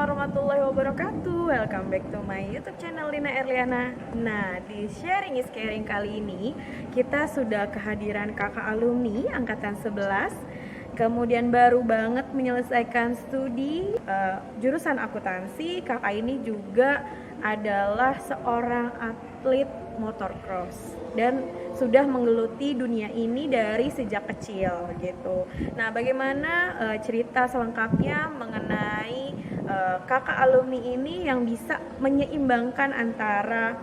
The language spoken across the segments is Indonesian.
warahmatullahi wabarakatuh. Welcome back to my YouTube channel Lina Erliana. Nah, di Sharing is Caring kali ini kita sudah kehadiran kakak alumni angkatan 11. Kemudian baru banget menyelesaikan studi jurusan akuntansi. Kakak ini juga adalah seorang atlet motocross dan sudah menggeluti dunia ini dari sejak kecil gitu. Nah, bagaimana cerita selengkapnya mengenai kakak alumni ini yang bisa menyeimbangkan antara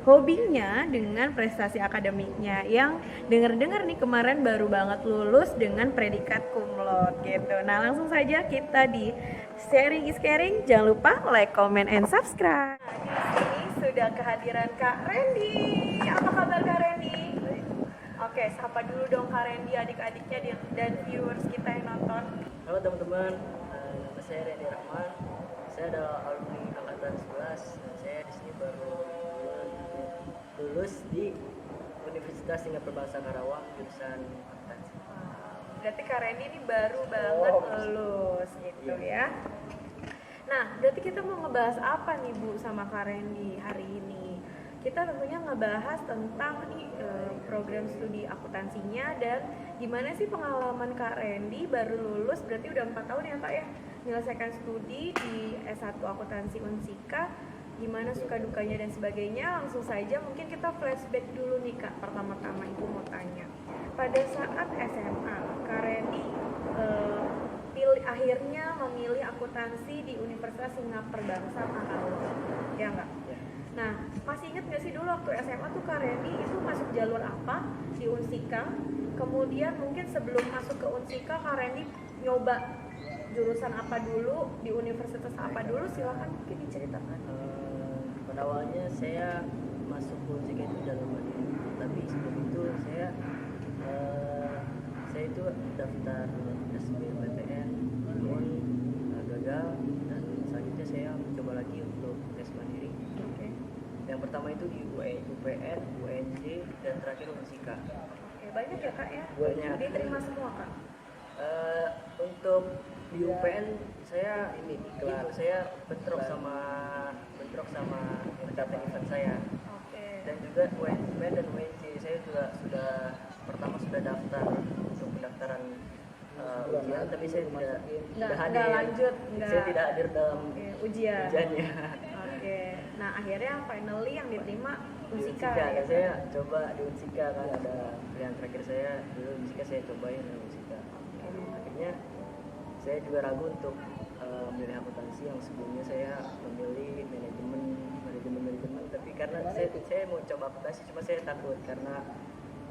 hobinya dengan prestasi akademiknya, yang dengar-dengar nih kemarin baru banget lulus dengan predikat cum laude gitu. Nah, langsung saja kita di Sharing is Caring. Jangan lupa like, comment, and subscribe. Nah, di sini sudah kehadiran Kak Randy. Apa kabar Kak Randy? Oke, sapa dulu dong Kak Randy, adik-adiknya dan viewers kita yang nonton. Halo teman-teman, nama saya Randy Rahman. Saya adalah alumni angkatan 11 dan saya di sini baru lulus di Universitas Singapura Bangsa Karawang jurusan akuntansi. Berarti Kak Randy ini baru banget lulus gitu ya. Nah, berarti kita mau ngebahas apa nih Bu sama Kak Randy hari ini? Kita tentunya ngebahas tentang program studi akuntansinya dan gimana sih pengalaman Kak Randy baru lulus, berarti udah 4 tahun ya Kak ya, menyelesaikan studi di S1 Akuntansi Unsika, gimana suka dukanya dan sebagainya. Langsung saja mungkin kita flashback dulu nih Kak. Pertama-tama Ibu mau tanya, pada saat SMA Kak Randy akhirnya memilih akuntansi di Universitas Singapura Bangsa Karawang, ya enggak? Nah, masih inget gak sih dulu waktu SMA tuh Kak Randy itu masuk jalur apa di Unsika? Kemudian mungkin sebelum masuk ke Unsika Kak Randy nyoba jurusan apa dulu, di universitas apa dulu, silahkan mungkin diceritakan. Pada awalnya saya masuk ke Unsika itu jalur mandiri, tapi sebelum itu saya itu daftar SBMPTN, namun gagal, dan selanjutnya saya mencoba lagi untuk tes mandiri. Yang pertama itu di UPN, UNJ, dan terakhir Unsika. Oke, banyak ya Kak ya? Banyak. Diterima semua Kak? Untuk di UPN saya bentrok sama rekan event saya. Oke. Dan juga UPN dan UNJ saya juga sudah daftar untuk pendaftaran ujian, tapi saya tidak hadir. Saya tidak hadir dalam ujiannya. Oke. Nah, akhirnya finally yang diterima Unsika. Ya, saya coba di Unsika, kan ada pilihan terakhir saya dulu Unsika, saya cobain di Unsika. Akhirnya saya juga ragu untuk memilih akuntansi yang sebelumnya saya memilih manajemen, tapi karena saya mau coba akuntansi, cuma saya takut karena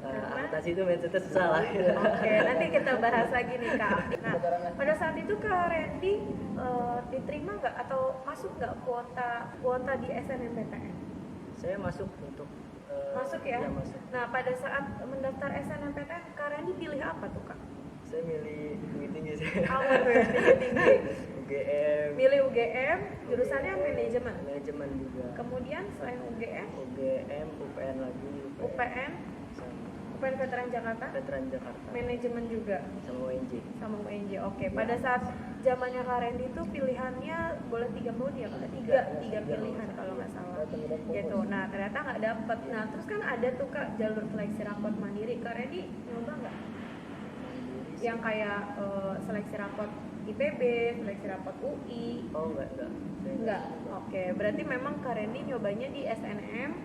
akuntansi itu mindsetnya susah lah. Oke, nanti kita bahas lagi nih Kak. Nah, pada saat itu Kak Randy diterima nggak atau masuk nggak kuota di SNMPTN? Saya masuk untuk masuk ya? Masuk. Nah, pada saat mendaftar SNMPTN Kak Randy pilih apa tuh Kak? Saya milih tinggi saya. Apa tuh tinggi? UGM. Milih UGM, jurusannya manajemen. Manajemen juga. Kemudian selain UGM, UPN lagi. UPN Veteran Jakarta. Manajemen juga. Sama UNJ. Oke. Pada saat zamannya Kak Randy itu pilihannya boleh 3 mode ya Kak? Tiga pilihan kalau nggak salah. Gitu. Nah, ternyata nggak dapet. Nah, terus kan ada tuh Kak jalur seleksi rapot mandiri. Kak Randy nyoba nggak? Yang kayak seleksi rapot IPB, seleksi rapot UI. Oh, enggak. Oke, berarti memang Kak Randy nyobanya di SNM,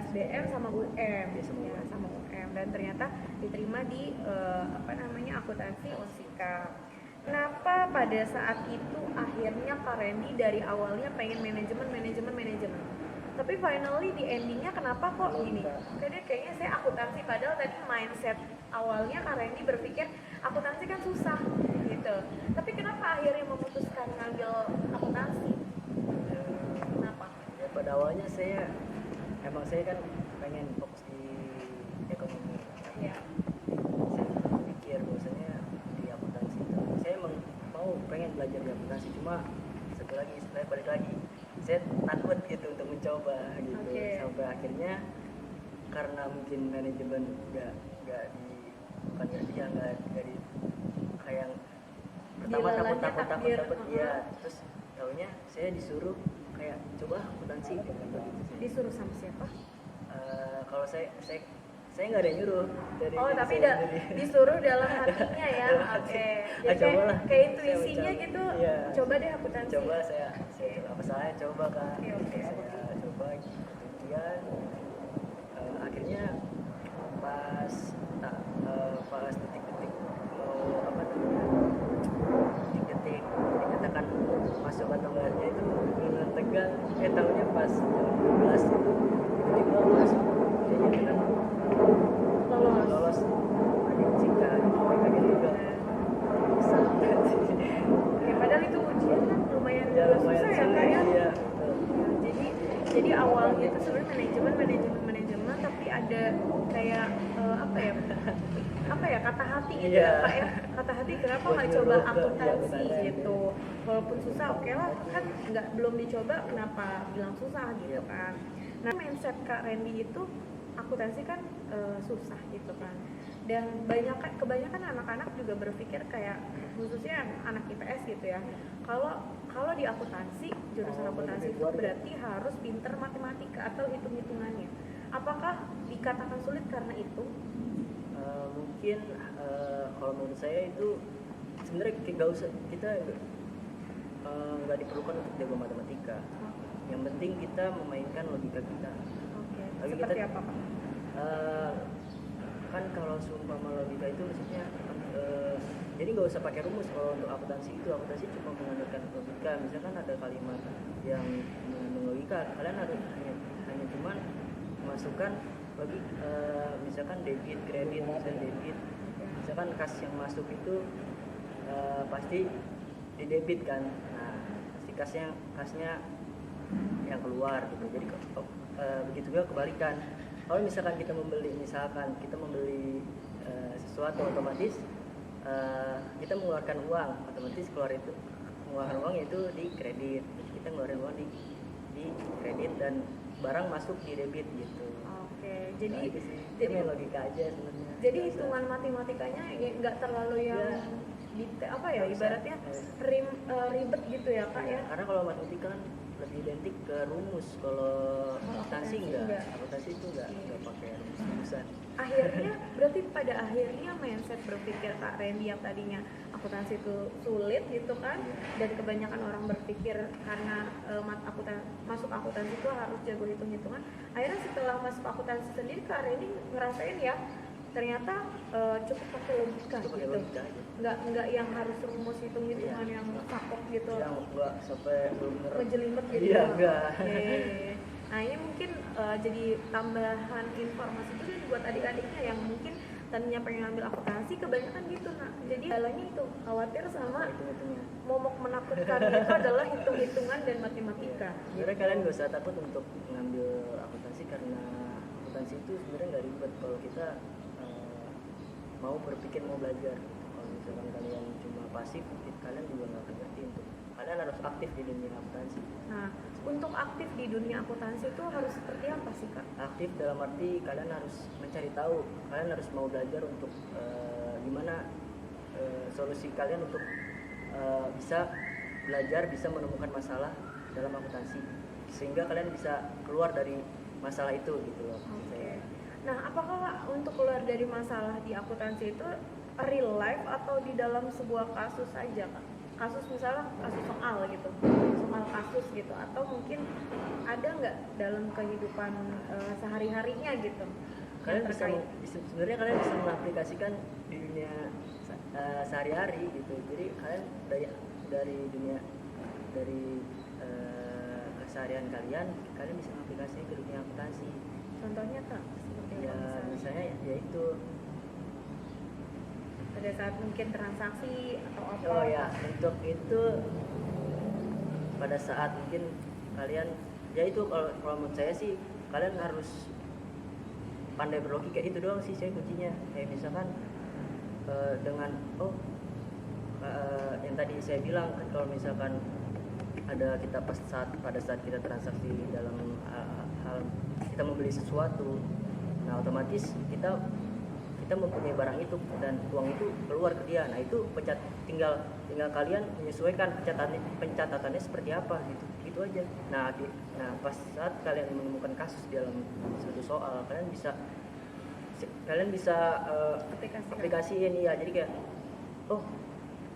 SBM sama UM ya, sama UM, dan ternyata diterima di akuntansi Unsika. Kenapa pada saat itu akhirnya Kak Randy dari awalnya pengen manajemen, tapi finally di endingnya kenapa kok gini? Kayaknya saya akuntansi, padahal tadi mindset awalnya Kak Randy berpikir akuntansi kan susah gitu. Tapi kenapa akhirnya memutuskan ngambil akuntansi? Kenapa? Ya, pada awalnya saya kan pengen fokus di ekonomi. Iya. Saya pikir bahwasanya di akuntansi itu saya pengen belajar di akuntansi, cuma setelah balik lagi saya takut gitu untuk mencoba gitu. Sampai akhirnya karena mungkin manajemen nggak di kayak pertama takut ya, terus taunya saya disuruh kayak coba akuntansi gitu sih. Disuruh sama siapa? Kalau saya nggak ada yang nyuruh dari Oh, diri tapi saya sendiri. disuruh dalam hatinya ya. Dalam hati. Oke. Ah, Jadi cobalah. kayak Saya intuisinya mencoba. gitu. Iya. Coba deh akuntansi. Coba saya coba, apa salahnya coba kan. Oke. Saya coba kemudian akhirnya pas pas detik-detik mau apa namanya detik-detik dikatakan masuk atau enggaknya itu benar tegang. Tahunya pas jam 12 itu tiba-tiba masuk kayaknya kan lolos Jika kaget juga bisa. Ya, padahal itu ujian kan lumayan Ya juga lumayan susah ya sulit, Kak ya. iya. Jadi awalnya itu sebenarnya manajemen tapi ada kayak apa ya kata hati gitu Iya. ya Kak ya. Kata hati kenapa Buat nggak coba nyuruh ke- akuntansi iya, benar. gitu. Walaupun susah oke lah kan belum dicoba kenapa bilang susah gitu Iya. kan. Nah mindset Kak Randy itu akuntansi kan susah gitu kan. Dan kebanyakan anak-anak juga berpikir kayak khususnya anak IPS gitu ya. Kalau di akuntansi, jurusan akuntansi itu berarti harus pinter matematika atau hitung-hitungannya. Apakah dikatakan sulit karena itu? Mungkin kalau menurut saya itu sebenarnya nggak usah kita nggak diperlukan untuk jago matematika. Yang penting kita memainkan logika kita. Oke. Lagi Seperti kita- apa Pak? Kan kalau seumpama logika itu maksudnya jadi nggak usah pakai rumus. Kalau untuk akuntansi cuma mengandalkan logika. Misalkan ada kalimat yang mengandung logika, kalian harus hanya cuman masukkan misalkan debit kredit, misalkan debit, misalkan kas yang masuk itu pasti di debit kan. Nah pasti kasnya yang keluar gitu. Jadi begitu juga kebalikan. Kalau misalkan kita membeli sesuatu, otomatis kita mengeluarkan uang, otomatis mengeluarkan uang itu di kredit. Jadi kita mengeluarkan uang di kredit dan barang masuk di debit gitu. Oke. Jadi main logika aja sebenarnya. Jadi hitungan matematikanya ya nggak terlalu yang Ya. detail Nggak usah. ibaratnya ribet gitu ya Kak ya. Karena kalau matematika kan lebih identik ke rumus. Kalau akuntansi enggak. Akuntansi itu enggak pakai rumus-rumusan. Berarti pada akhirnya mindset berpikir Kak Randy yang tadinya akuntansi itu sulit gitu kan, dan kebanyakan orang berpikir karena masuk akuntansi itu harus jago hitung-hitungan. Akhirnya setelah masuk akuntansi sendiri Kak Randy ngerasain ya ternyata cukup pakai logika Itu pakai gitu. logika aja. Nggak yang harus rumus hitung-hitungan yang sakok gitu. Yang enggak sampai benar Ngejelimet gitu. Iya, enggak. Oke. Nah ini mungkin jadi tambahan informasi juga nih buat adik-adiknya yang mungkin tadinya pengen ambil akuntansi, kebanyakan gitu nah. Jadi halanya itu khawatir sama hitung-hitungnya. momok menakutkan itu adalah hitung-hitungan dan matematika. Sebenarnya kalian gak usah takut untuk mengambil akuntansi karena akuntansi itu sebenarnya nggak ribet kalau kita mau berpikir mau belajar. Kalau misalkan kalian cuma pasif, kalian juga nggak akan ngerti. Kalian harus aktif di dunia akuntansi. Nah, untuk aktif di dunia akuntansi itu harus seperti apa sih Kak? Aktif dalam arti kalian harus mencari tahu, kalian harus mau belajar untuk gimana solusi kalian untuk bisa belajar, bisa menemukan masalah dalam akuntansi sehingga kalian bisa keluar dari masalah itu gitu loh. Oke. Nah, apakah untuk keluar dari masalah di akuntansi itu real life atau di dalam sebuah kasus saja Kak? Kasus misalnya kasus soal gitu, soal kasus gitu, atau mungkin ada nggak dalam kehidupan sehari-harinya gitu? Kalian sebenarnya kalian bisa mengaplikasikan di dunia sehari-hari gitu. Jadi kalian dari dunia keseharian kalian bisa mengaplikasikan ke dunia akuntansi. Contohnya Kak, seperti Ya apa misalnya ya itu. pada saat mungkin transaksi atau apa? Oh ya, untuk itu pada saat mungkin kalian ya itu kalau menurut saya sih kalian harus pandai berlogika, itu doang sih saya kuncinya. Kayak misalkan dengan yang tadi saya bilang kan, kalau misalkan ada kita pada saat kita transaksi dalam hal kita membeli sesuatu, nah otomatis kita kita mempunyai barang itu dan uang itu keluar ke dia. Nah itu tinggal kalian menyesuaikan pencatatannya seperti apa gitu, gitu aja. Nah pas saat kalian menemukan kasus di dalam suatu soal, kalian bisa aplikasiin ya. Jadi kayak, oh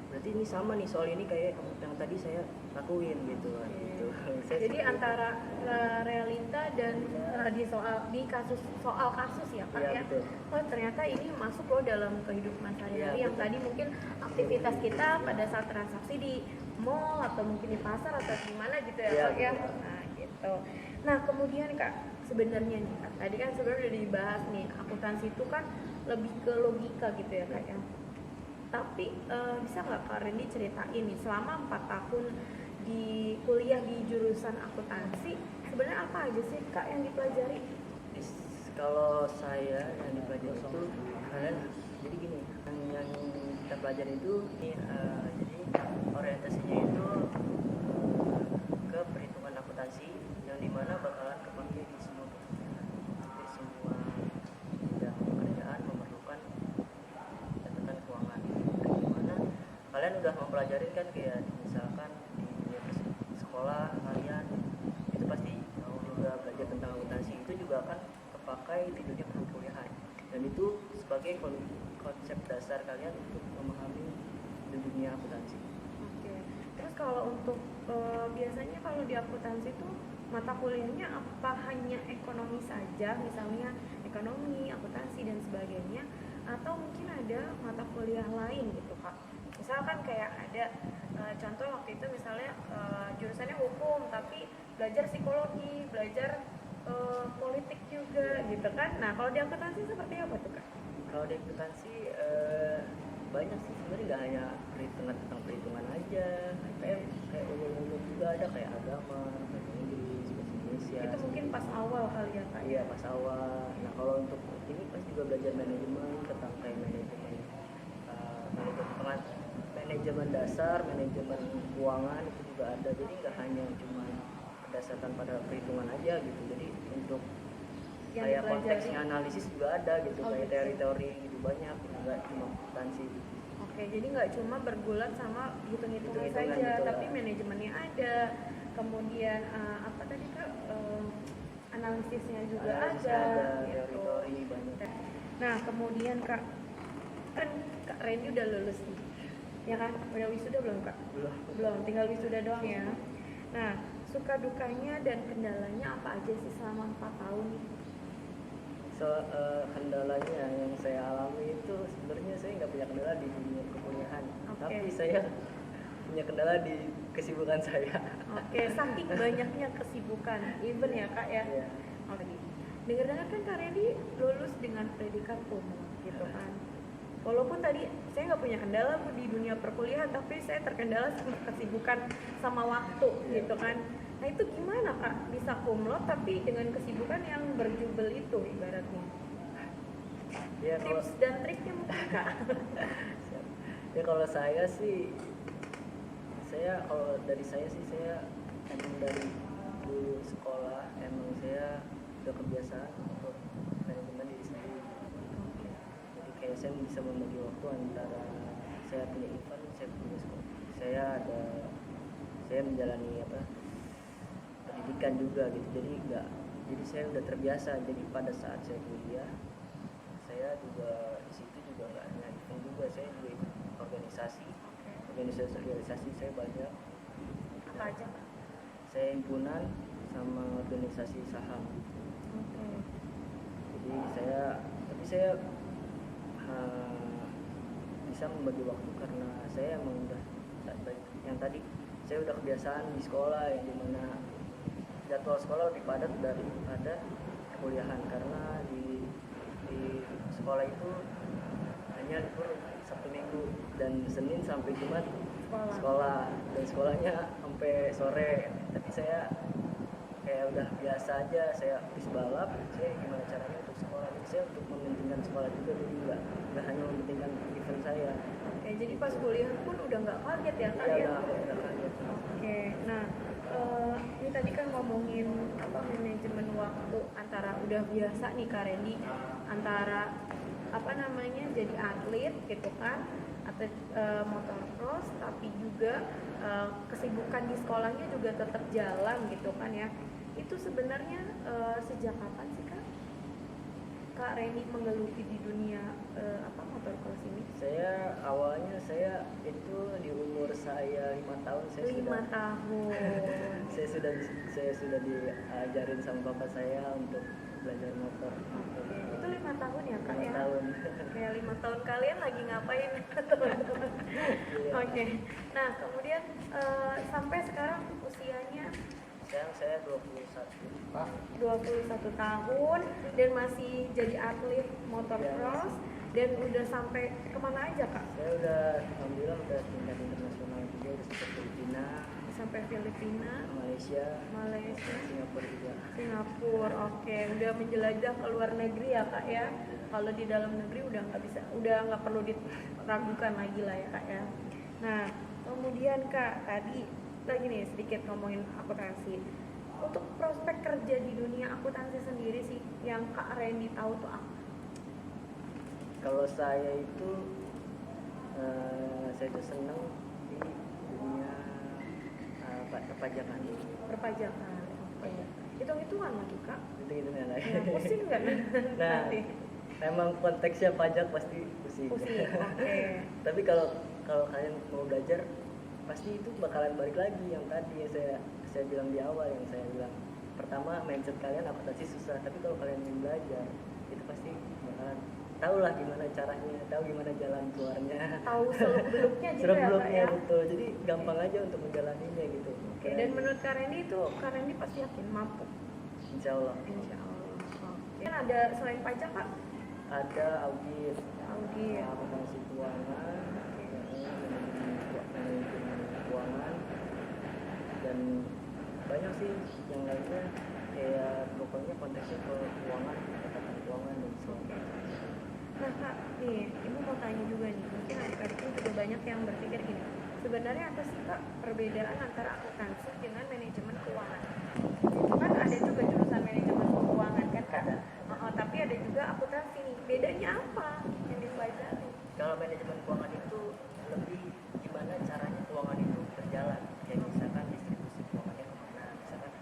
berarti ini sama nih soal ini kayak yang tadi saya lakuin gitu kan. Gitu. Jadi antara realita dan di kasus ya Kak ya. Betul. Oh ternyata ini masuk loh dalam kehidupan sehari-hari yang Betul. tadi mungkin aktivitas kita pada saat transaksi di mall atau mungkin di pasar atau di mana gitu ya Kak ya. Nah gitu. Nah kemudian Kak, sebenarnya nih Kak, tadi kan sebenarnya udah dibahas nih, akuntansi itu kan lebih ke logika gitu ya Kak ya. Tapi bisa nggak Kak Randy ceritain nih selama 4 tahun di kuliah di jurusan akuntansi sebenarnya apa aja sih Kak yang dipelajari? Kalau saya yang dipelajari itu kalian jadi gini, yang kita pelajari itu jadi orientasinya itu ke perhitungan akuntansi yang dimana bakalan kepake di semua bidang pekerjaan memerlukan catatan keuangan. Dimana kalian udah mempelajari kan kayak misalkan di sekolah kalian itu pasti juga belajar tentang akuntansi, itu juga akan kepakai di dunia perkuliahan dan itu sebagai konsep dasar kalian untuk memahami dunia akuntansi. Oke. Terus kalau untuk biasanya kalau di akuntansi itu mata kuliahnya apa hanya ekonomi saja, misalnya ekonomi, akuntansi dan sebagainya, atau mungkin ada mata kuliah lain gitu Kak? Misalkan kayak ada contoh waktu itu misalnya jurusannya hukum tapi belajar psikologi, belajar politik juga gitu kan. Nah kalau di akuntansi seperti apa tuh Kak? Kalau di akuntansi banyak sih sebenarnya, nggak hanya perhitungan tentang perhitungan aja, kayak umum-umum juga ada kayak agama, bahasa Inggris, bahasa Indonesia. Itu mungkin pas awal kali ya Kak? Iya pas awal. Nah kalau untuk ini pas juga belajar manajemen tentang kayak manajemen dasar, manajemen keuangan itu juga ada. Jadi nggak hanya cuma berdasarkan pada perhitungan aja gitu. Jadi untuk Yang kayak dipelajari. konteksnya analisis juga ada gitu, Oh, kayak gitu. teori-teori gitu banyak, nggak cuma akuntansi. Oke, jadi nggak cuma bergulat sama hitung-hitungan Hitung-hitungan saja, gitu tapi lah. manajemennya ada, kemudian apa tadi Kak, analisisnya juga Analisisnya ada, gitu. teori-teori banyak. Nah, kemudian Kak, kan Kak Randy udah lulus nih, ya kan? Udah wisuda belum Kak? Belum, tinggal wisuda doang ya. Nah, suka dukanya dan kendalanya apa aja sih selama 4 tahun nih? Kendalanya yang saya alami itu sebenarnya saya nggak punya kendala di dunia perkuliahan, Oke. tapi saya punya kendala di kesibukan saya. Oke, saking banyaknya kesibukan, even ya Kak ya. Iya. Oke. Dengar-dengar kan Kak Randy lulus dengan predikat umum gitu kan. Walaupun tadi saya nggak punya kendala Bu, di dunia perkuliahan, tapi saya terkendala sama kesibukan sama waktu gitu kan. Nah itu gimana Kak? Bisa kumlot tapi dengan kesibukan yang berjubel itu ibaratnya. Ya kalau Tips dan triknya mungkin Kak. ya kalau saya sih, kalau dari saya sih, saya emang dari dulu sekolah emang saya udah kebiasaan untuk manajemen diri sendiri. Jadi kayak saya bisa membagi waktu antara saya punya event, saya punya sekolah, saya menjalani pendidikan juga gitu. Jadi saya udah terbiasa. Jadi pada saat saya kuliah, saya juga di situ juga nggak hanya event juga, saya juga ikut organisasi saya banyak. Apa aja Kak? Saya himpunan sama organisasi saham. Oke. Jadi saya bisa membagi waktu karena saya emang udah yang tadi saya udah kebiasaan di sekolah yang dimana jadwal sekolah lebih padat daripada kuliahan, karena di sekolah itu hanya libur Sabtu Minggu dan Senin sampai Jumat sekolah dan sekolahnya sampai sore. Tapi saya kayak udah biasa aja, saya habis balap saya gimana caranya untuk sekolah, jadi saya untuk mementingkan sekolah juga, jadi nggak hanya mementingkan event saya. Oke, jadi pas kuliah pun udah nggak kaget ya Kak ya? Udah kaget. Oke, nah ini tadi kan ngomongin manajemen waktu, antara udah biasa nih Kak Randy antara apa namanya jadi atlet gitu kan, atlet motocross, tapi juga kesibukan di sekolahnya juga tetap jalan gitu kan ya. Itu sebenarnya sejak kapan sih Kak Reni menggeluti di dunia motocross ini? Awalnya itu di umur saya 5 tahun. 5 tahun. saya sudah diajarin sama bapak saya untuk belajar motor. Itu 5 tahun ya Kak 5 ya? tahun. Kayak 5 tahun kalian lagi ngapain teman-teman? Iya. Oke. Nah kemudian sampai sekarang usianya Sekarang saya 21. 21 tahun dan masih jadi atlet motocross, dan udah sampai kemana aja Kak? Saya alhamdulillah udah tingkat internasional juga, udah sampai Filipina, Sampai Filipina, Malaysia, Singapura juga. Singapura. Oke, udah menjelajah ke luar negeri ya Kak ya. Kalau di dalam negeri udah nggak perlu diragukan lagi lah ya Kak ya. Nah kemudian Kak, tadi lagi nih sedikit ngomongin akuntansi. Untuk prospek kerja di dunia akuntansi sendiri sih yang Kak Randy tahu tuh apa? Kalau saya itu saya tuh seneng di dunia perpajakan. Perpajakan. Oke. Hitung-hitungan lagi Kak. Hitung-hitungan lagi. Ya, pusing nggak? Nah, Nanti. memang konteksnya pajak pasti pusing. Pusing. Oke. Tapi kalau kalian mau belajar, pasti itu bakalan balik lagi yang tadi yang saya bilang di awal, yang saya bilang pertama, mindset kalian akuntansi susah, tapi kalau kalian ingin belajar itu pasti bakalan tahu lah gimana caranya, tahu gimana jalan keluarnya, Tahu seluk-beluknya juga ya Kak ya. betul, jadi gampang aja untuk menjalaninya gitu. Oke. Dan menurut Kak Randy itu, Kak Randy pasti yakin mampu. Insya Allah. Oke. Kan ada selain pajak Kak? Ada audit, akuntansi keuangan, manajemen keuangan, dan banyak sih yang lainnya, kayak pokoknya konteksnya ke keuangan, catatan keuangan dan sebagainya. Nah Kak, nih Ibu mau tanya juga nih, mungkin adik-adik juga banyak yang berpikir gini, sebenarnya apa sih Kak perbedaan antara akuntansi dengan manajemen keuangan? Kan ada juga jurusan manajemen keuangan kan Kak? Tapi ada juga akuntansi nih, bedanya apa yang dipelajari? Kalau manajemen keuangan itu lebih gimana caranya keuangan itu berjalan, kayak misalkan distribusi keuangannya kemana, misalkan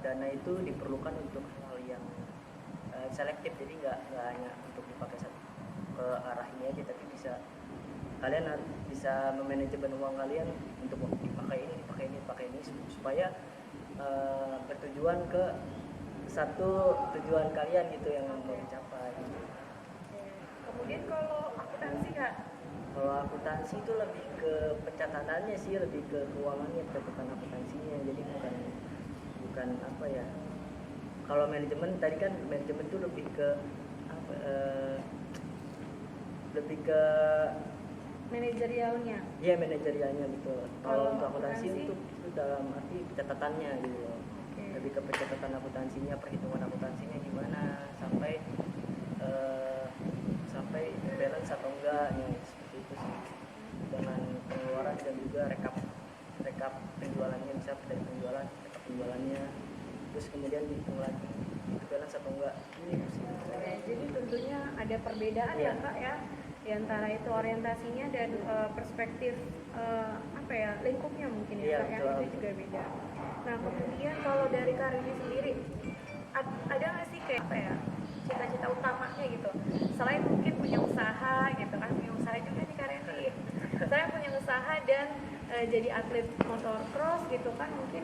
dana itu diperlukan untuk hal yang selektif, jadi nggak hanya untuk dipakai satu ke arah ini aja, tapi kalian bisa memanajemen uang kalian untuk dipakai ini supaya bertujuan ke satu tujuan kalian gitu yang mau dicapai gitu. Kemudian kalau akuntansi Kak? Kalau akuntansi itu lebih ke pencatatannya sih, lebih ke keuangannya, catatan akuntansinya, jadi bukan apa ya. Kalau manajemen tadi kan, manajemen itu lebih ke manajerialnya. Iya, manajerialnya gitu. Kalau Kalau untuk akuntansi akuntansi? itu dalam arti catatannya gitu loh. Lebih ke pencatatan akuntansinya, perhitungan akuntansinya gimana sampai balance atau enggaknya, seperti itu sih. Dengan pengeluaran dan juga rekap penjualannya, bisa dari penjualan, rekap penjualannya, terus kemudian dihitung lagi itu balance atau enggak. Ini sih. Jadi tentunya ada perbedaan ya Kak ya, di antara itu orientasinya dan perspektif lingkupnya mungkin ya Kak ya, itu juga beda. Nah kemudian kalau dari Kak Rini sendiri, ada nggak sih kayak cita-cita utamanya gitu, selain mungkin punya usaha gitu kan, punya usaha juga nih Kak Rini, saya punya usaha dan jadi atlet motocross gitu kan, mungkin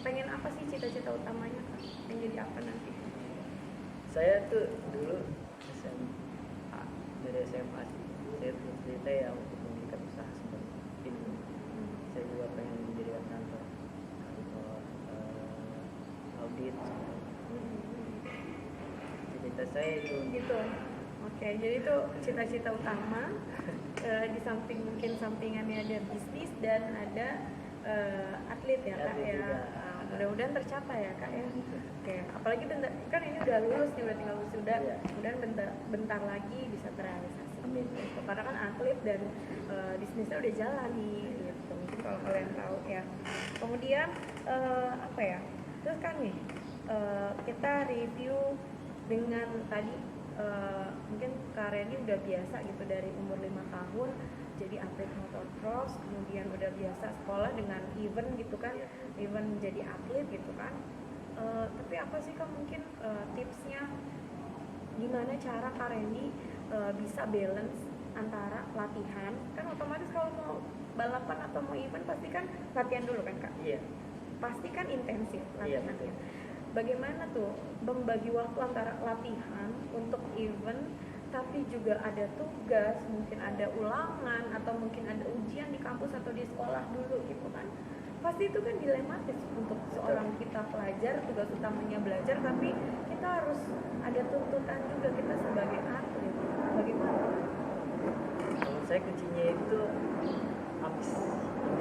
pengen apa sih cita-cita utamanya Kak, yang jadi apa nanti? Saya tuh dulu dari SMA sih, saya cerita ya untuk mendirikan usaha seperti ini. Saya juga pengen mendirikan kantor audit. Cita saya itu gitu. Oke, jadi itu cita-cita utama. Di samping mungkin sampingannya ada bisnis dan ada atlet ya Kak ya. Mudah-mudahan tercapai ya Kak ya. Oke, apalagi kan ini udah lulus nih, udah tinggal wisuda. Kemudian bentar lagi bisa terrealisasi. Amin. Karena kan atlet dan bisnisnya udah jalan nih gitu. Mungkin kalau kalian tahu ya. Kemudian terus kan nih kita review dengan tadi mungkin Kak Reni udah biasa gitu dari umur 5 tahun jadi atlet motocross, kemudian udah biasa sekolah dengan event gitu kan, event menjadi atlet gitu kan. Tapi apa sih Kak mungkin tipsnya gimana cara Kak Reni bisa balance antara latihan, kan otomatis kalau mau balapan atau mau event pasti kan latihan dulu kan Kak? Iya. Pasti kan intensif Iya, latihannya. betul. Bagaimana tuh membagi waktu antara latihan untuk event tapi juga ada tugas, mungkin ada ulangan atau mungkin ada ujian di kampus atau di sekolah dulu gitu kan. Pasti itu kan dilematis untuk seorang kita pelajar, tugas utamanya belajar tapi kita harus ada tuntutan juga kita sebagai atlet. Bagaimana? Kalau saya kuncinya itu ambis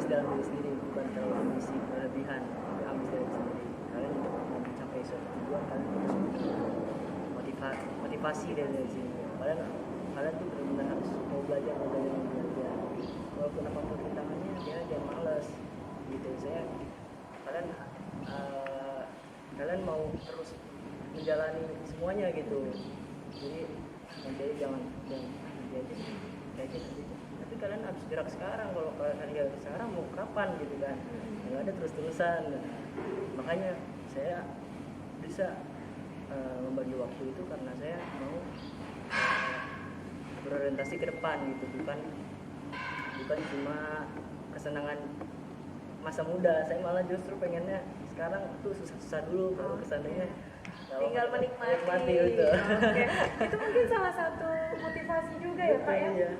dalam diri sendiri, bukan terlalu ambisi berlebihan, tapi ambis dalam diri sendiri. Kalian untuk mencapai suatu tujuan kalian harus motivasi dari sini. Kalian tuh benar-benar harus mau belajar walaupun apapun rintangannya dia jangan malas gitu. Kalian mau terus menjalani semuanya gitu, jadi jangan aja gitu. Tapi kalian harus gerak sekarang. Kalau kalian gerak sekarang mau kapan gitu kan, nggak ada terus-terusan. Makanya saya bisa membagi waktu itu karena saya mau berorientasi ke depan gitu, bukan cuma kesenangan masa muda. Saya malah justru pengennya sekarang tuh susah-susah dulu baru kesananya tinggal menikmati gitu. Oke. Itu mungkin salah satu motivasi juga ya Kak ya. Iya.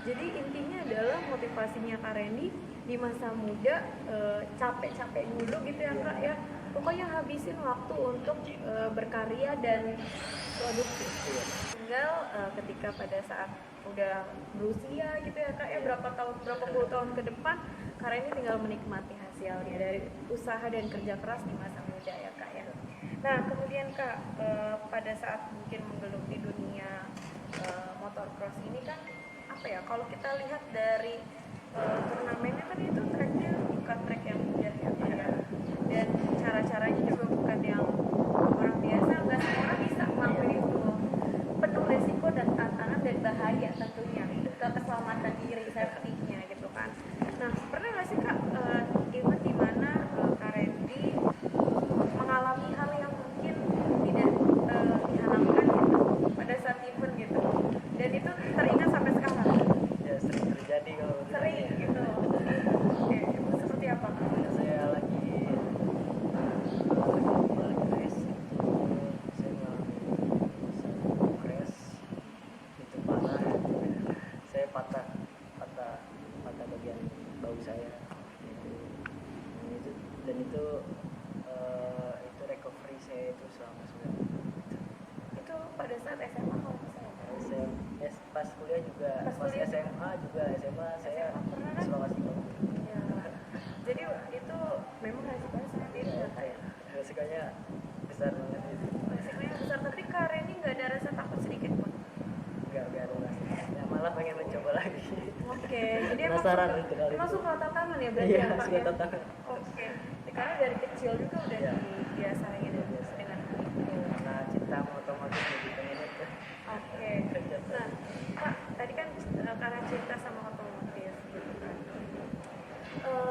Jadi intinya adalah motivasinya Kak Reni di masa muda capek-capek dulu gitu ya Kak ya. Pokoknya habisin waktu untuk berkarya dan produktif. Tinggal ketika pada saat udah berusia gitu ya Kak ya, berapa puluh tahun ke depan Kak Reni tinggal menikmati hasilnya dari usaha dan kerja keras di masa muda ya Kak ya. Nah kemudian Kak pada saat mungkin menggeluti dunia motocross ini kan apa ya, kalau kita lihat dari turnamennya kan itu tracknya bukan track yang mudah ya Kak ya, dan cara-caranya juga bukan yang orang biasa, nggak semua orang bisa ngelakuin itu, penuh resiko dan tantangan dan bahaya tentunya ke keselamatan diri safety-nya gitu kan. Nah pernah nggak sih Kak event di mana Kak Randy mengalami hal yang mungkin tidak diharapkan gitu pada saat event gitu, dan itu teringat sampai sekarang? Ya sering terjadi kalau Sering gitu. Oke, itu seperti apa Kak? saya lagi crash, saya mengalami crash itu parah. Saya patah bagian bahu saya itu. Dan itu recovery saya itu selama 9 bulan. Itu pada saat SMA kalau nggak salah. Pas kuliah juga, pas SMA juga, SMA saya pernah kan? Sulawesi Barat. Ya. Jadi itu memang resikonya sangat tinggi ya Kak ya. Resikonya besar banget itu. Resikonya besar, tapi Kak Reni nggak ada rasa takut sedikit pun? Gak ada rasa. Ya, malah pengen mencoba lagi. Oke, jadi Penasaran itu kali emang itu. suka tantangan ya berarti Iya, ya Kak suka ya? tantangan. Oke, karena dari kecil juga udah Iya. dibiasain dengan itu. Karena cinta sama otomotif jadi pengen itu. Oke, nah Kak, tadi kan karena cinta sama otomotif gitu kan.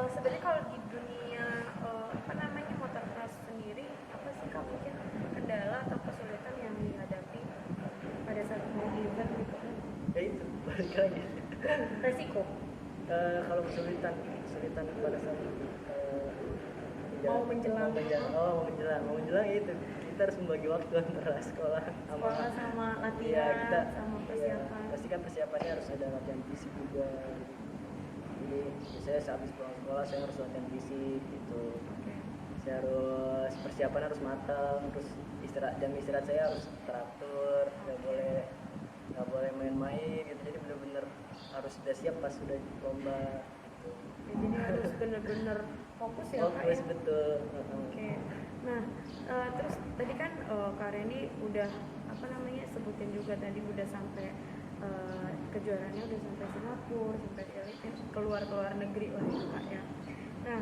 Sebenarnya kalau di dunia apa namanya motocross sendiri, apa sih Kak mungkin kendala atau kesulitan yang dihadapi pada saat mau event gitu kan? Ya itu, balik lagi. Resiko. Kalau kesulitan pada saat Mau menjelang itu kita harus membagi waktu antara sekolah sama iya, latihan, sama persiapan. Iya, pasti kan persiapannya harus ada latihan fisik juga. Jadi saya sehabis pulang sekolah saya harus latihan fisik gitu. Oke. Saya harus persiapan harus matang, terus jam istirahat saya harus teratur, nggak boleh main-main gitu. Jadi benar-benar harus sudah siap pas sudah lomba gitu. Ya, jadi harus benar-benar fokus ya Kak Fokus ya. betul. Oke. Nah, terus tadi kan Kak Reni udah apa namanya sebutin juga tadi udah sampai kejuaraannya udah sampai Singapura, sampai keluar negeri lah ya Kak ya. Nah,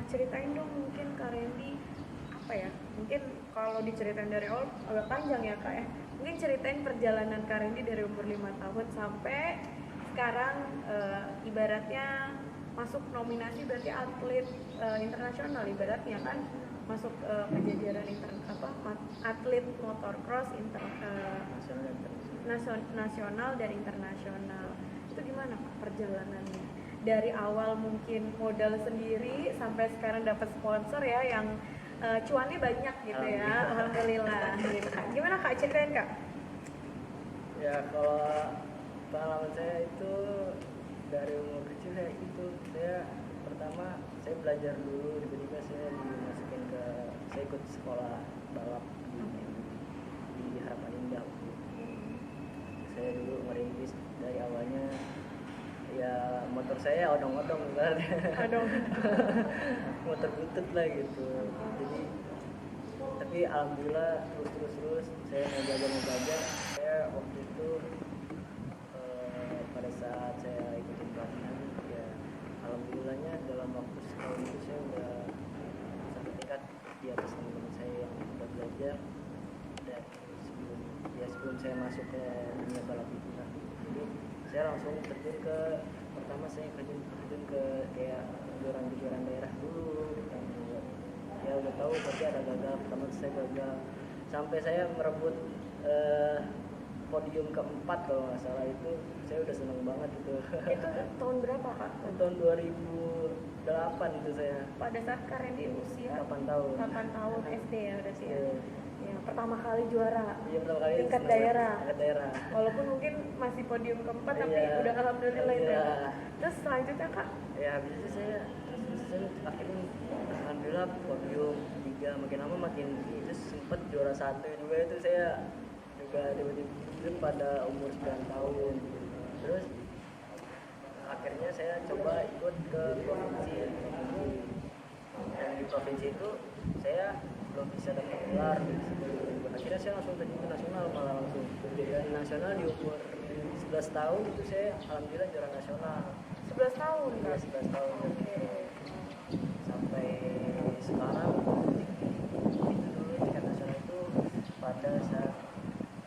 ceritain dong mungkin Kak Reni apa ya? Mungkin kalau diceritain dari awal agak panjang ya Kak ya. Mungkin ceritain perjalanan Kak Randy dari umur 5 tahun sampai sekarang, ibaratnya masuk nominasi berarti atlet internasional, ibaratnya kan masuk kejajaran atlet motocross nasional dan internasional. Itu gimana Kak perjalanannya? Dari awal mungkin modal sendiri sampai sekarang dapat sponsor ya yang cuannya banyak gitu ya. Alhamdulillah. Gitu. Gimana Kak, ceritain Kak? Ya kalau pengalaman saya itu dari umur kecil ya itu saya pertama saya belajar dulu, tiba-tiba saya dimasukin ke saya ikut sekolah balap di Harapan Indah. Saya dulu merintis dari awalnya ya motor saya odong-odong kan. Motor butut lah gitu. Jadi tapi alhamdulillah terus saya belajar. Saya waktu itu pada saat saya ikutin pelatihan ya alhamdulillahnya dalam waktu setahun itu saya udah sampai tingkat di atas teman-teman saya yang udah belajar dan sebelum saya masuk ke dunia balap itu kan. Jadi saya langsung terjun ke pertama saya terjun ke kayak kejuaraan daerah dulu kan. Ya udah tahu pasti ada gagal, pertama saya gagal sampai saya merebut podium keempat kalau nggak salah, itu saya udah seneng banget itu. Itu tahun berapa Kak? Tahun 2008 itu saya. Pada saat Kak Randy usia 8 tahun. 8 tahun SD ya berarti ya. Ya, pertama kali juara. Iya, pertama kali tingkat daerah. Walaupun mungkin masih podium keempat tapi iya, udah alhamdulillah itu. iya. Terus selanjutnya Kak? Ya habis itu saya akhirnya alhamdulillah podium 3, makin lama makin itu sempet juara 1 juga itu saya juga tiba-tiba pada umur 9 tahun. Terus akhirnya saya coba ikut ke provinsi dan di provinsi itu saya belum bisa dapat gelar. Akhirnya saya langsung terjun ke nasional, malah langsung dari nasional di umur 11 tahun itu saya alhamdulillah juara nasional. 11 tahun Ya, Kak? 11 tahun. Oke. Sampai sekarang itu dulu tingkat nasional itu pada saat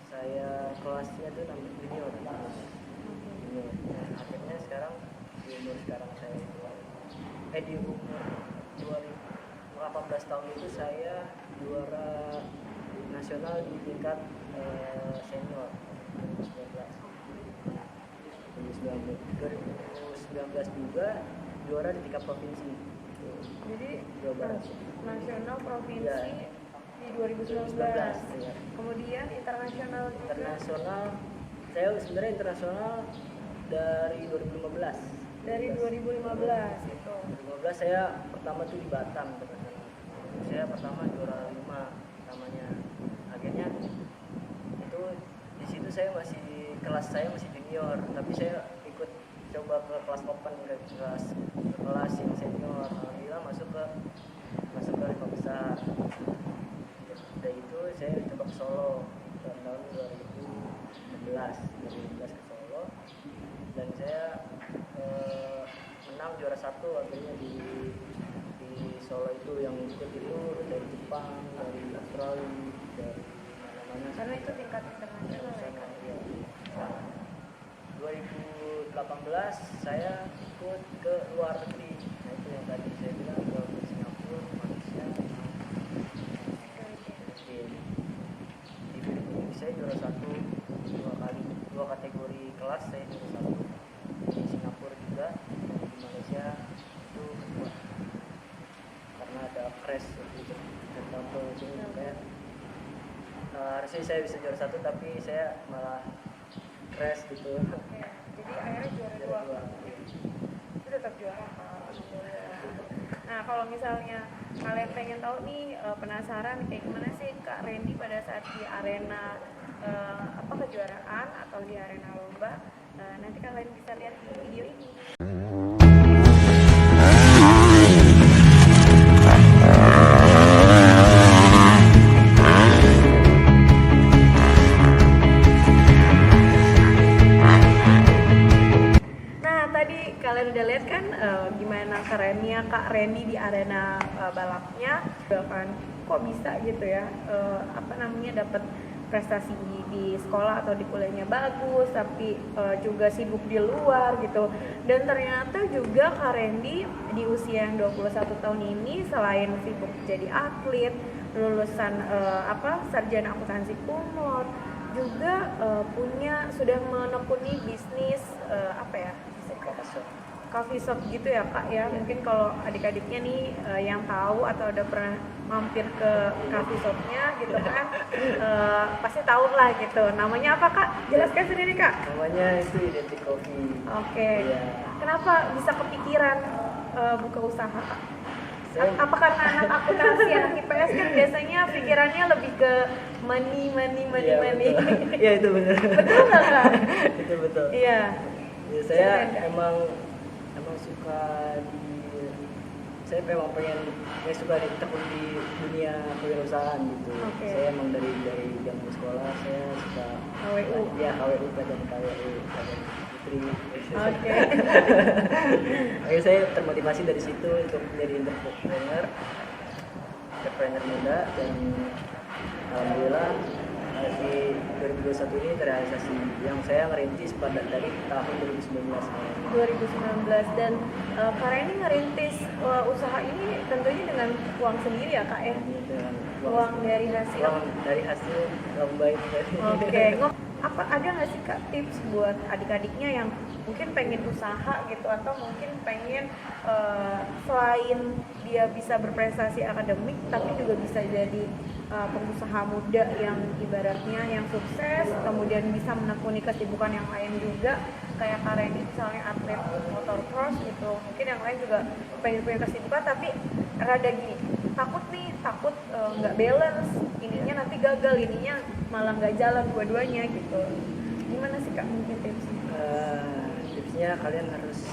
saya kelasnya tuh namanya junior. Nah, akhirnya sekarang di umur sekarang saya di umur 18 tahun itu saya juara nasional di tingkat senior 2019 juga juara di tingkat provinsi. Jadi Jawa Barat. nasional provinsi Ya. di 2019. Ya. Kemudian internasional juga. Internasional saya sebenarnya internasional dari 2015. Dari 2015 itu. 2015 saya pertama tuh di Batam internasional. Saya pertama juara 5 pertamanya. Akhirnya itu di situ saya kelas saya masih junior, tapi saya ikut coba ke kelas open, ke kelas yang senior. Alhamdulillah masuk ke 5 besar. Dari itu saya coba ke Solo tahun 2016 ke Solo dan saya menang juara 1 akhirnya di Solo itu. Yang ikut itu dari Jepang, dari Australia, dari mana-mana. Karena itu tingkat internasional ya Kak? 2018 saya ikut ke luar negeri. Nah itu yang tadi saya bilang ke Singapura, Malaysia, di Filipina saya juara 1 2 kategori kelas saya juara 1. Di Singapura juga, di Malaysia itu 2 karena ada crash gitu tertentu itu kayak harusnya saya bisa juara 1 tapi saya malah crash gitu. Oke. Jadi akhirnya juara 2. Itu tetap juara Kak. Nah kalau misalnya kalian pengen tahu nih, penasaran kayak gimana sih Kak Randy pada saat di arena kejuaraan atau di arena lomba, nanti kalian bisa lihat di video ini. Nah tadi kalian udah lihat kan gimana kerennya Kak Randy di arena balapnya, kan kok bisa gitu ya dapat prestasi di sekolah atau di kuliahnya bagus, tapi juga sibuk di luar gitu. Dan ternyata juga Kak Randy di usia yang 21 tahun ini selain sibuk jadi atlet, lulusan sarjana akuntansi kumlot, juga sudah menekuni bisnis coffee shop gitu ya Kak ya. Mungkin kalau adik-adiknya nih yang tahu atau udah pernah mampir ke coffee shopnya gitu kan, pasti tahu lah gitu. Namanya apa Kak? Jelaskan sendiri Kak. Namanya itu Identik Coffee. Oke. Iya. Kenapa bisa kepikiran buka usaha Kak? Saya- Apa karena anak akuntansi, anak IPS kan biasanya pikirannya lebih ke money. Iya, betul. Iya itu benar. Betul nggak Kak? Itu betul. Iya. Ya, saya Keren, Kak. emang suka saya memang suka ditekun di dunia kewirausahaan gitu. Oke. Saya emang dari zaman sekolah saya suka KWU. Ya KWU dan KWU dan Putri. Oke. Akhirnya saya termotivasi dari situ untuk menjadi entrepreneur muda, dan alhamdulillah di 2021 ini terrealisasi yang saya ngerintis pada dari tahun 2019. 2019 dan Kak Randy ngerintis usaha ini tentunya dengan uang sendiri ya Kak ya? Dengan Uang dari hasil. uang dari hasil yang baik. Oke, apa ada nggak sih Kak tips buat adik-adiknya yang mungkin pengen usaha gitu, atau mungkin pengen selain dia bisa berprestasi akademik tapi juga bisa jadi pengusaha muda yang ibaratnya yang sukses, kemudian bisa menekuni kesibukan yang lain juga, kayak Kak Randy misalnya atlet motocross gitu, mungkin yang lain juga pengen punya kesibukan tapi rada gini, takut nggak balance, ininya nanti gagal, ininya malah nggak jalan dua-duanya gitu. Gimana sih Kak mungkin tipsnya? Tipsnya kalian harus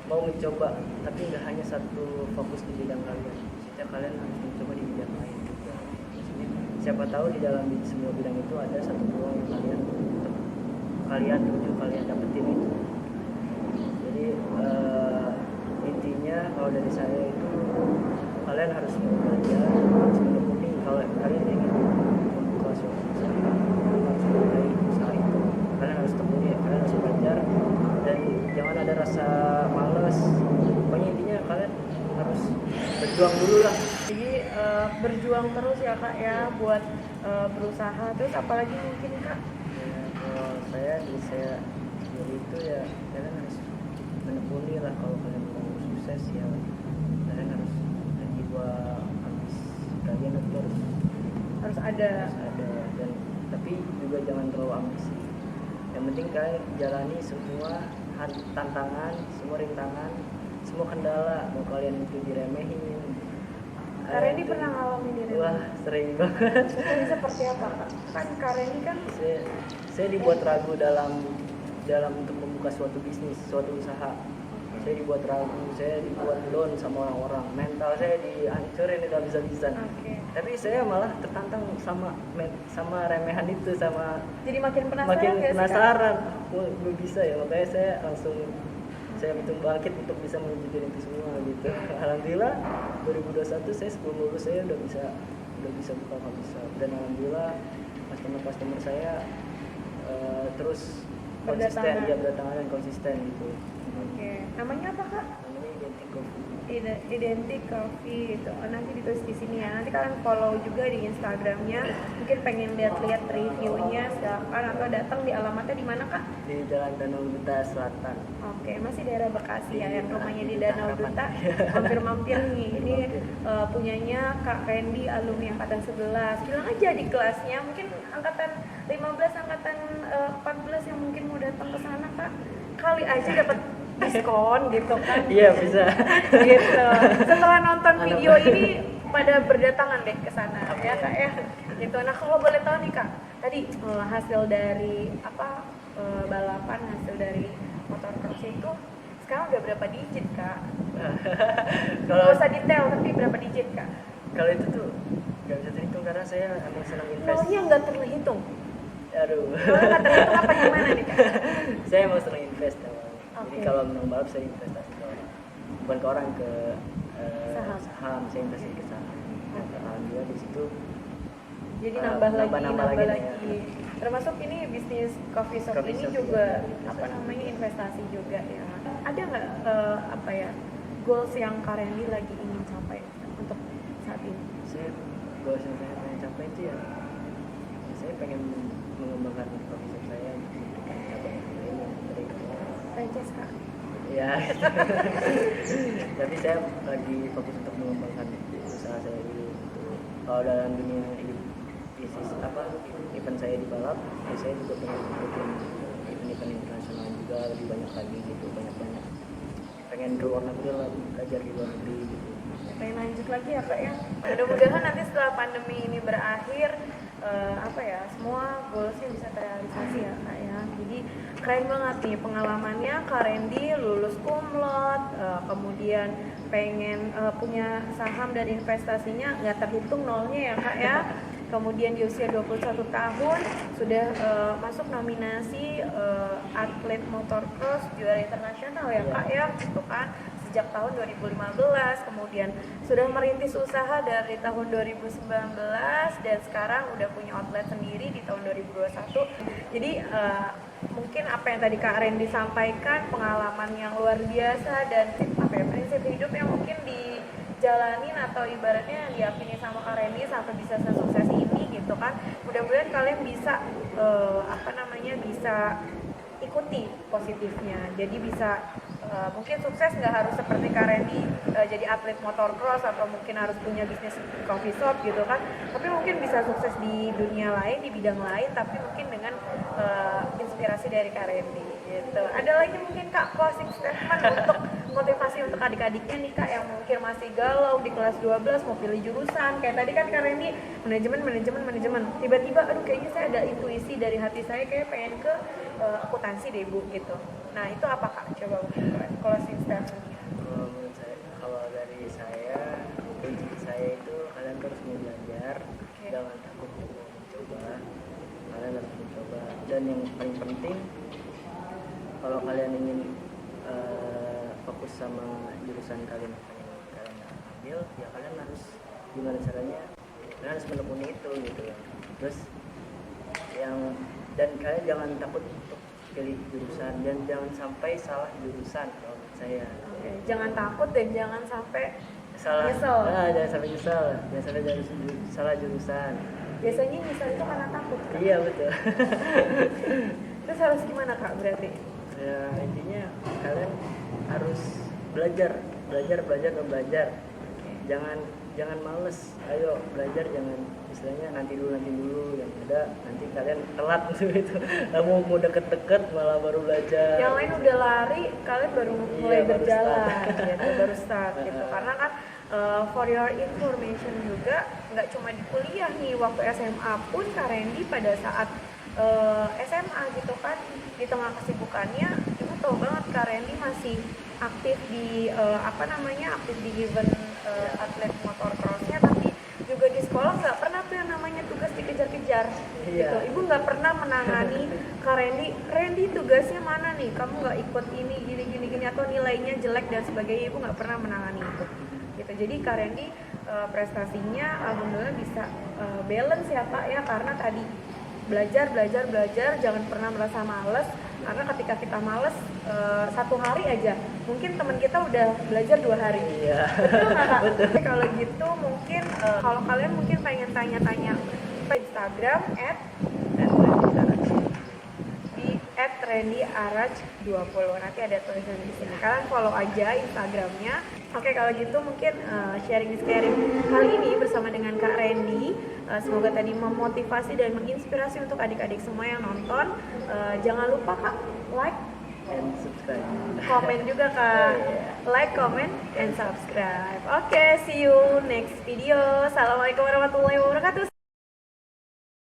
mau mencoba, tapi nggak hanya satu fokus di bidang kalian. Maksudnya kalian harus mencoba di bidang lain juga. Maksudnya siapa tahu di dalam semua bidang itu ada satu peluang yang kalian tuju, kalian dapetin itu. Jadi intinya kalau dari saya itu kalian harus belajar, harus menekuni. Kalau kalian ingin membuka suatu usaha, harus mulai usaha itu, kalian harus tekuni, kalian harus belajar, dan jangan ada rasa malas. Pokoknya intinya kalian harus berjuang dulu lah. Jadi berjuang terus ya Kak ya buat berusaha. Terus apalagi mungkin Kak? Ya, kalau saya sendiri itu ya kalian harus menekuni lah. Kalau kalian mau sukses ya kalian harus jiwa ambis kalian itu Harus ada. dan tapi juga jangan terlalu ambisi. Yang penting kalian jalani semua tantangan, semua rintangan, semua kendala, mau kalian itu diremehin. Kak Randy pernah ngalamin diri? Wah, sering banget. Ini seperti apa Kak? Kan Kak Randy kan Saya dibuat ragu dalam untuk membuka suatu bisnis, suatu usaha. Saya dibuat ragu, saya dibuat down sama orang-orang, mental saya dihancurin itu habis-habisan. Oke. Tapi saya malah tertantang sama remehan itu, sama Jadi makin penasaran makin nggak sih, Kak? penasaran. Wah, gue bisa ya, makanya saya langsung betul bangkit untuk bisa mewujudin itu semua gitu. Alhamdulillah 2021 saya sebelum lulus saya udah bisa buka coffee shop, dan alhamdulillah customer saya terus konsisten, dia berdatangan dan konsisten gitu. Oke. Namanya apa Kak? Namanya Identik Coffee. Identik Coffee gitu. Oh, nanti ditulis di sini ya. Nanti kalian follow juga di Instagramnya. Mungkin pengen lihat-lihat reviewnya, silakan, atau datang di alamatnya di mana Kak? Di Jalan Danau Duta Selatan. Oke, masih daerah Bekasi ya, yang rumahnya di Duta Danau Harapan. Duta. Mampir-mampir nih. Ini punyanya Kak Randy, alumni angkatan 11. Bilang aja di kelasnya, mungkin angkatan 15, angkatan 14 yang mungkin mau datang ke sana Kak. Kali aja dapat diskon gitu kan. Iya, bisa. Gitu. Setelah nonton video ini pada berdatangan deh ke sana ya Kak ya. Gitu. Nah, kalau boleh tahu nih Kak, tadi hasil dari balapan, hasil dari motocross itu sekarang udah berapa digit Kak? Kalau usah detail tapi berapa digit Kak? Kalau itu tuh nggak bisa terhitung karena saya emang senang invest. Nolnya nggak terhitung. Aduh. Nolnya nggak terhitung apa gimana nih Kak? Saya emang senang invest emang. Jadi Oke. kalau menang balap saya investasi ke orang, bukan ke orang, ke Saham. saham. Saya investasi ke saham. Dan alhamdulillah di situ Jadi nambah nambah lagi. ya. Termasuk ini bisnis coffee shop Coffee ini shop juga juga. investasi juga ya. Ada nggak goals yang Kak Randy lagi ingin capai untuk saat ini? Saya goals yang saya pengen capai itu ya, saya pengen mengembangkan coffee shop saya dengan cabang lainnya dari Franchise Kak. ya. Tapi saya lagi fokus untuk mengembangkan usaha saya dulu. Kalau dalam dunia bisnis event saya di balap, ya saya juga pengen ikutin event internasional juga lebih banyak lagi gitu, banyak pengen ke luar negeri lah, belajar di luar negeri gitu. Pengen lanjut lagi ya Kak ya. Mudah-mudahan nanti setelah pandemi ini berakhir semua goalsnya bisa terrealisasi ya Kak ya. Jadi keren banget nih pengalamannya Kak Randy lulus cum laude, kemudian pengen punya saham dan investasinya nggak terhitung nolnya ya Kak ya. Kemudian di usia 21 tahun sudah masuk nominasi atlet motocross juara internasional ya Kak ya, gitu kan, sejak tahun 2015. Kemudian sudah merintis usaha dari tahun 2019 dan sekarang udah punya outlet sendiri di tahun 2021. Jadi mungkin apa yang tadi Kak Randy sampaikan, pengalaman yang luar biasa dan prinsip hidup yang mungkin dijalanin atau ibaratnya diyakini sama Kak Randy sampai bisa sesukses ini gitu kan. Mudah-mudahan kalian bisa bisa ikuti positifnya. Jadi bisa mungkin sukses nggak harus seperti Kak Randy jadi atlet motocross atau mungkin harus punya bisnis coffee shop gitu kan. Tapi mungkin bisa sukses di dunia lain, di bidang lain, tapi mungkin dengan inspirasi dari Kak Randy gitu. Ada lagi mungkin Kak closing statement untuk motivasi untuk adik-adiknya nih Kak yang mungkin masih galau di kelas 12 mau pilih jurusan. Kayak tadi kan Kak Randy manajemen. Tiba-tiba aduh kayaknya saya ada intuisi dari hati saya kayak pengen ke akuntansi deh Bu gitu. Nah, itu apa Kak? Coba closing statement-nya. Kalau dari saya, kunci saya itu kalian terus mau belajar, jangan takut untuk mencoba. Kalian harus mencoba. Dan yang paling penting, kalau kalian ingin fokus sama jurusan kalian ambil, ya kalian harus gimana caranya? Kalian harus menekuni itu gitu. Terus dan kalian jangan takut untuk pilih jurusan dan jangan sampai salah jurusan kalau menurut saya. Jangan takut dan jangan sampai nyesel. Jangan sampai nyesel, jangan sampai salah jurusan. Biasanya nyesel itu karena takut kan? Iya betul. Terus harus gimana Kak berarti? Ya intinya kalian harus belajar. Jangan males. Ayo belajar, jangan istilahnya nanti dulu yang ada nanti kalian telat gitu. Kamu mau deket-deket malah baru belajar. Yang lain udah lari, kalian baru mulai berjalan gitu, baru start gitu. Karena kan for your information juga nggak cuma di kuliah nih, waktu SMA pun Kak Randy pada saat SMA gitu kan, di tengah kesibukannya ibu tahu banget Kak Randy masih aktif di aktif di event atlet motocrossnya, tapi juga di sekolah nggak pernah tuh yang namanya tugas dikejar-kejar gitu. Ibu nggak pernah menangani Kak Randy tugasnya mana nih, kamu nggak ikut ini gini atau nilainya jelek dan sebagainya, ibu nggak pernah menangani itu gitu. Jadi Kak Randy prestasinya alhamdulillah bisa balance ya Kak ya, karena tadi belajar, jangan pernah merasa males, karena ketika kita males satu hari aja mungkin teman kita udah belajar 2 hari. Iya. Betul nggak Kak? Kalau gitu mungkin kalau kalian mungkin pengen tanya-tanya Instagram di @randyaraj20, nanti ada tulisan di sini, kalian follow aja Instagramnya. Oke, kalau gitu mungkin sharing kali ini bersama dengan Kak Randy semoga tadi memotivasi dan menginspirasi untuk adik-adik semua yang nonton. Jangan lupa Kak like And subscribe. komen juga Kak. Like, comment, and subscribe. Oke, see you next video. Assalamualaikum warahmatullahi wabarakatuh.